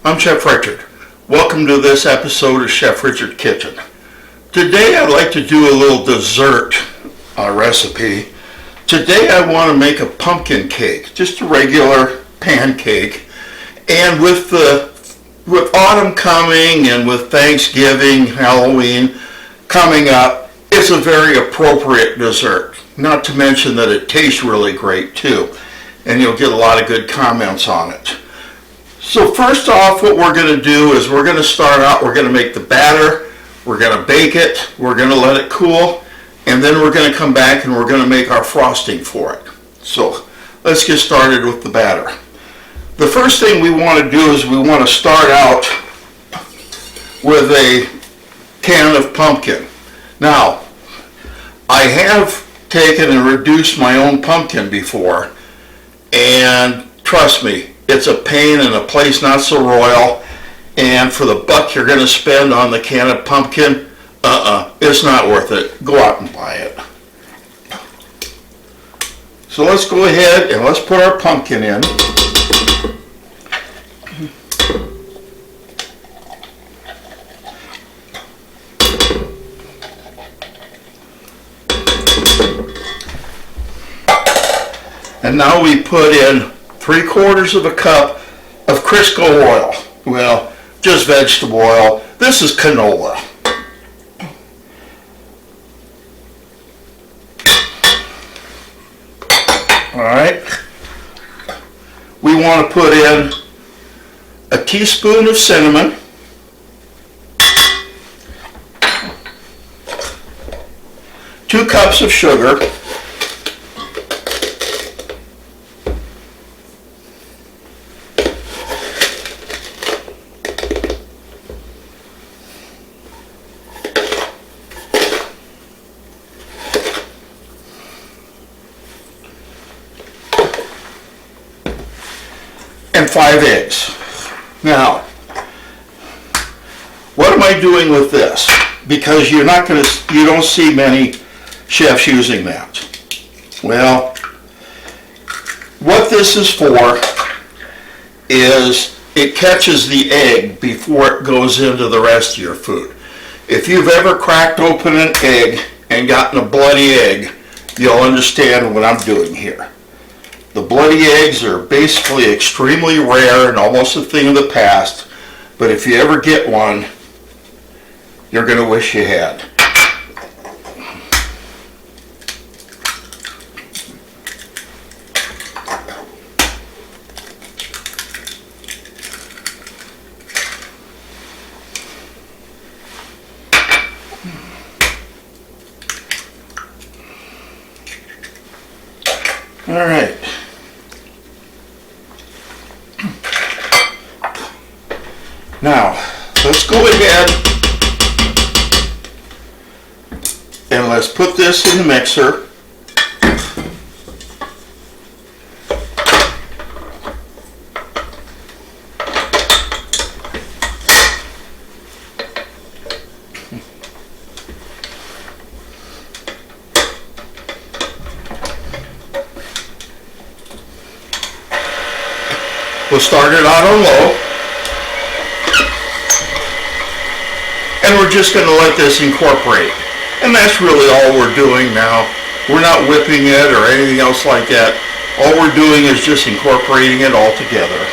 I'm Chef Richard. Welcome to this episode of Chef Richard Kitchen. Today I'd like to do a little dessert recipe. Today I want to make a pumpkin cake, just a regular pancake. And with autumn coming and with Thanksgiving, Halloween coming up, it's a very appropriate dessert. Not to mention that it tastes really great too. And you'll get a lot of good comments on it. So first off, what we're going to do is we're going to start out, we're going to make the batter, we're going to bake it, we're going to let it cool, and then we're going to come back and we're going to make our frosting for it. So let's get started with the batter. The first thing we want to do is we want to start out with a can of pumpkin. Now, I have taken and reduced my own pumpkin before, and trust me, it's a pain and a place not so royal, and for the buck you're going to spend on the can of pumpkin, it's not worth it. Go out and buy it. So let's go ahead and let's put our pumpkin in. And now we put in 3/4 of a cup of Crisco oil. Well, just vegetable oil. This is canola. All right. We want to put in a teaspoon of cinnamon, two cups of sugar, and 5 eggs. Now, what am I doing with this? Because you don't see many chefs using that. Well, what this is for is it catches the egg before it goes into the rest of your food. If you've ever cracked open an egg and gotten a bloody egg, you'll understand what I'm doing here. The bloody eggs are basically extremely rare and almost a thing of the past, but if you ever get one, you're going to wish you had. All right. Now, let's go ahead and let's put this in the mixer. We'll start it out on low. And we're just going to let this incorporate. And that's really all we're doing now. We're not whipping it or anything else like that. All we're doing is just incorporating it all together.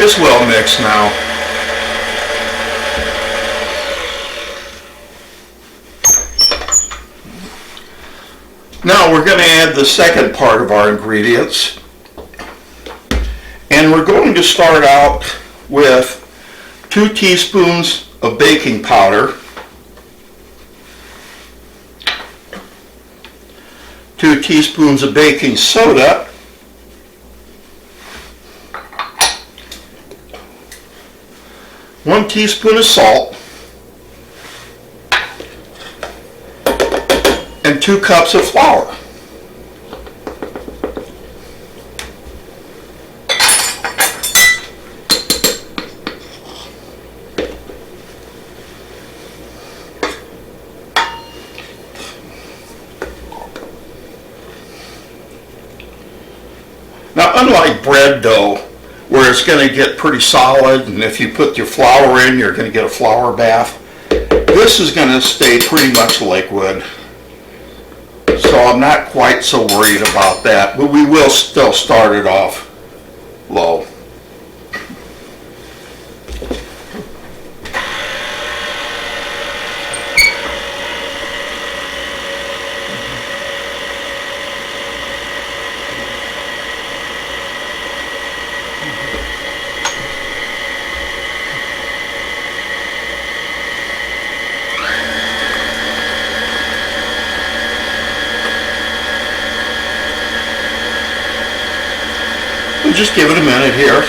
It's well mixed now. Now we're going to add the second part of our ingredients, and we're going to start out with 2 teaspoons of baking powder, 2 teaspoons of baking soda, 1 teaspoon of salt, and 2 cups of flour. Now, unlike bread dough, where it's going to get pretty solid, and if you put your flour in, you're going to get a flour bath, this is going to stay pretty much liquid. So I'm not quite so worried about that, but we will still start it off low. We'll just give it a minute here.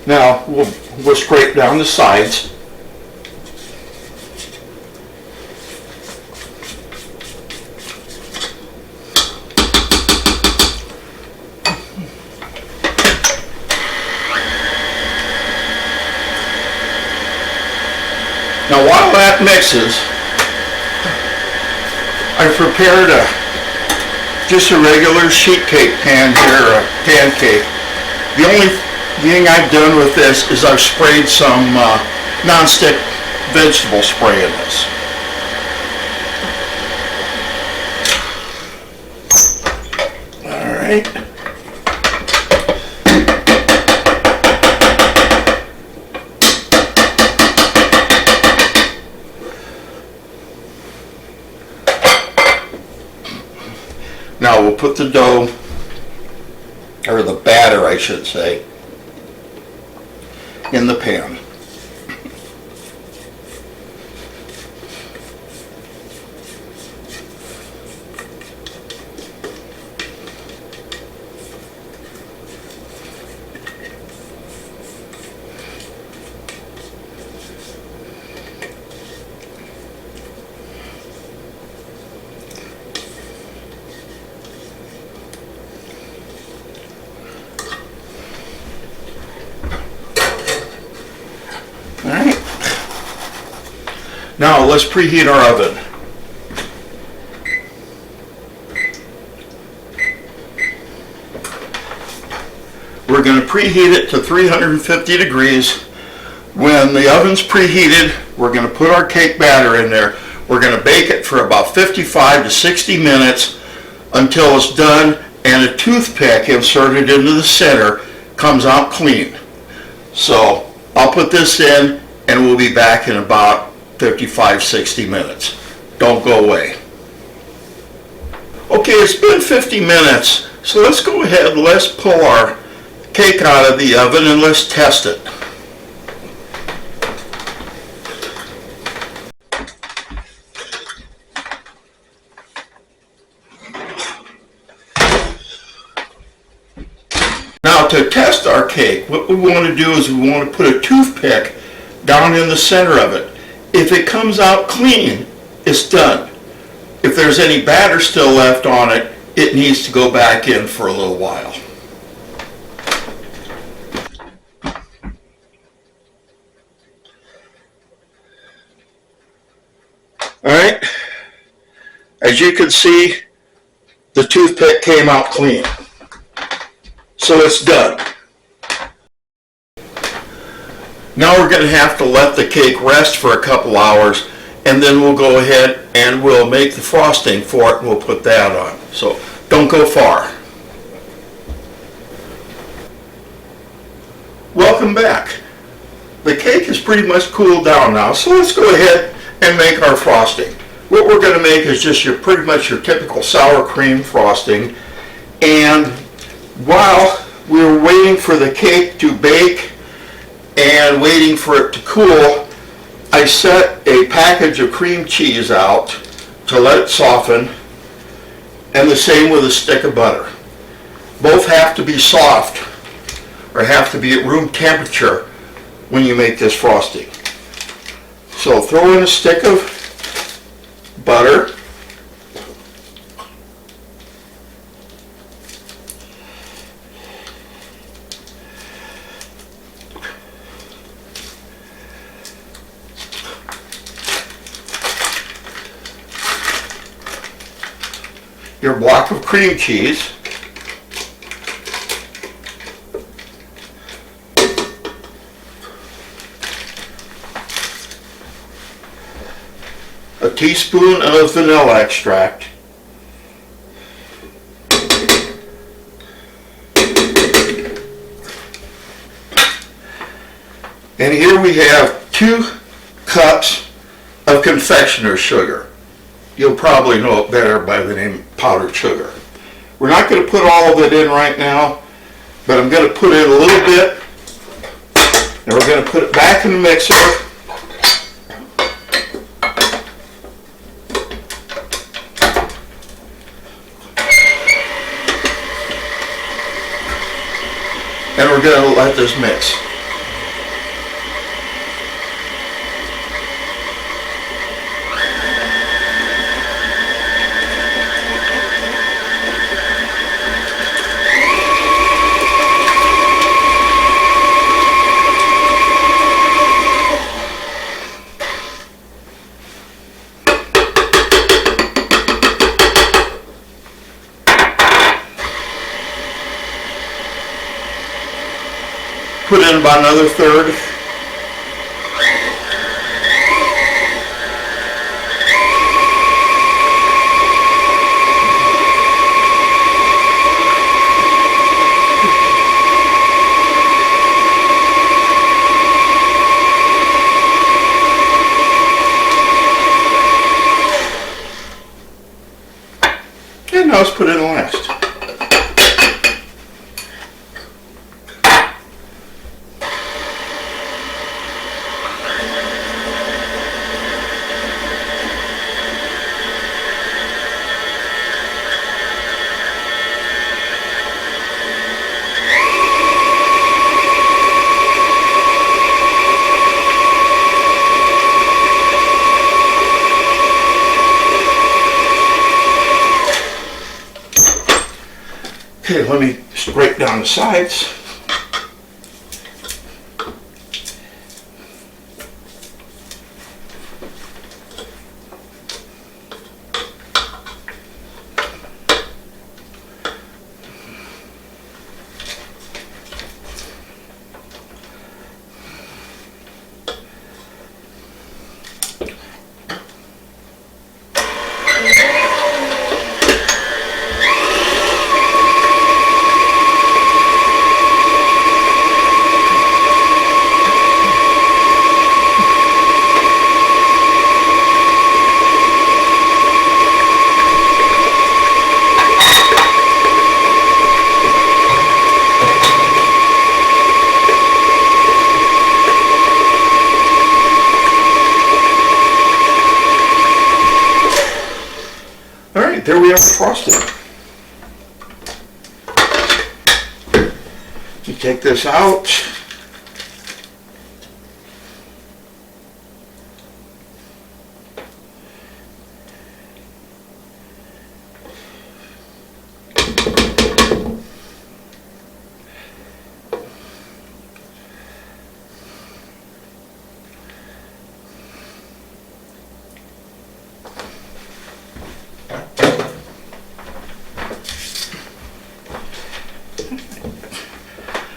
Now we'll scrape down the sides. Now while that mixes, I prepared just a regular sheet cake pan here, a pancake. The only thing I've done with this is I've sprayed some non-stick vegetable spray in this. All right. Now we'll put the dough, or the batter I should say, in the pan. Alright. Now let's preheat our oven. We're going to preheat it to 350 degrees. When the oven's preheated, we're going to put our cake batter in there. We're going to bake it for about 55 to 60 minutes until it's done and a toothpick inserted into the center comes out clean. So I'll put this in and we'll be back in about 55-60 minutes. Don't go away. Okay, it's been 50 minutes, so let's go ahead and let's pull our cake out of the oven and let's test it. Now to test our cake, what we want to do is we want to put a toothpick down in the center of it. If it comes out clean, it's done. If there's any batter still left on it, it needs to go back in for a little while. Alright, as you can see, the toothpick came out clean. So it's done. Now we're going to have to let the cake rest for a couple hours, and then we'll go ahead and we'll make the frosting for it and we'll put that on. So don't go far. Welcome back. The cake is pretty much cooled down now, so let's go ahead and make our frosting. What we're going to make is just pretty much your typical sour cream frosting, and while we're waiting for the cake to bake and waiting for it to cool, I set a package of cream cheese out to let it soften, and the same with a stick of butter. Both have to be soft or have to be at room temperature when you make this frosting. So throw in a stick of butter. your block of cream cheese, a teaspoon of vanilla extract, and here we have 2 cups of confectioner's sugar. You'll probably know it better by the name powdered sugar. We're not going to put all of it in right now, but I'm going to put in a little bit, and we're going to put it back in the mixer. And we're going to let this mix. Put in about another third. And now let's put in the last. Okay, let me scrape down the sides. Alright, there we have the frosting. You take this out.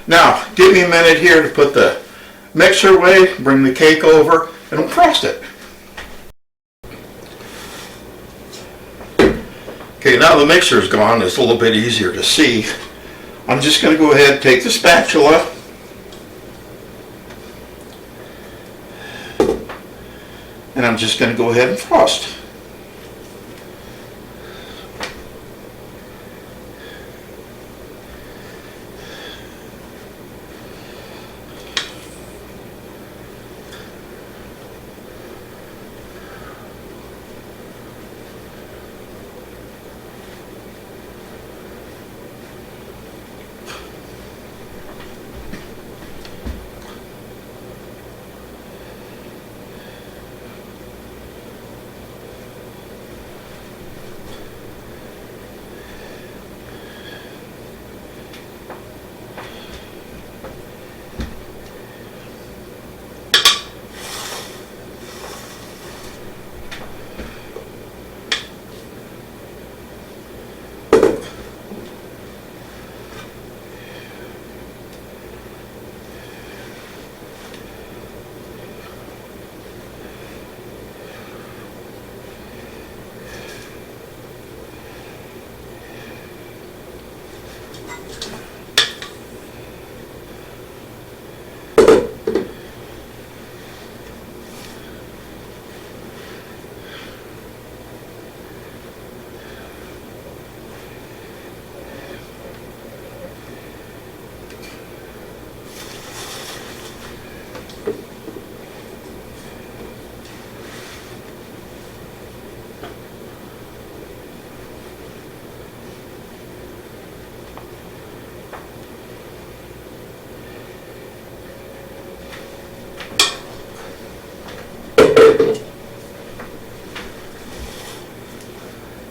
Now, give me a minute here to put the mixer away, bring the cake over, and we'll frost it. Okay, now the mixer's gone, it's a little bit easier to see. I'm just going to go ahead and take the spatula and I'm just going to go ahead and frost.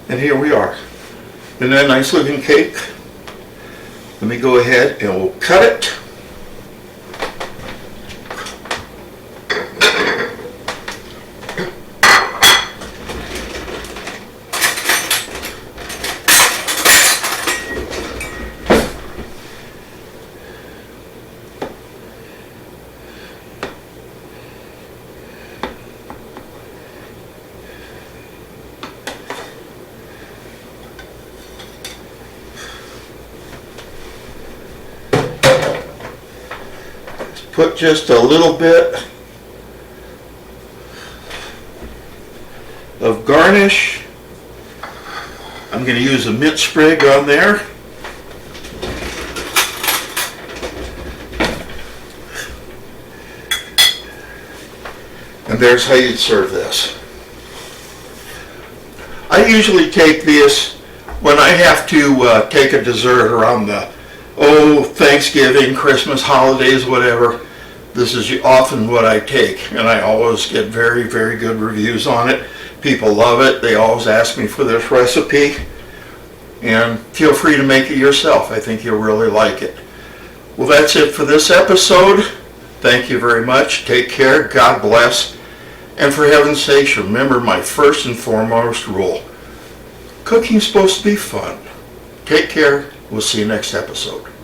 And here we are. Isn't that a nice looking cake? Let me go ahead and we'll cut it. Put just a little bit of garnish. I'm going to use a mint sprig on there. And there's how you'd serve this. I usually take this when I have to take a dessert around the Thanksgiving, Christmas, holidays, whatever. This is often what I take, and I always get very, very good reviews on it. People love it. They always ask me for this recipe, and feel free to make it yourself. I think you'll really like it. Well, that's it for this episode. Thank you very much. Take care. God bless. And for heaven's sakes, remember my first and foremost rule. Cooking's supposed to be fun. Take care. We'll see you next episode.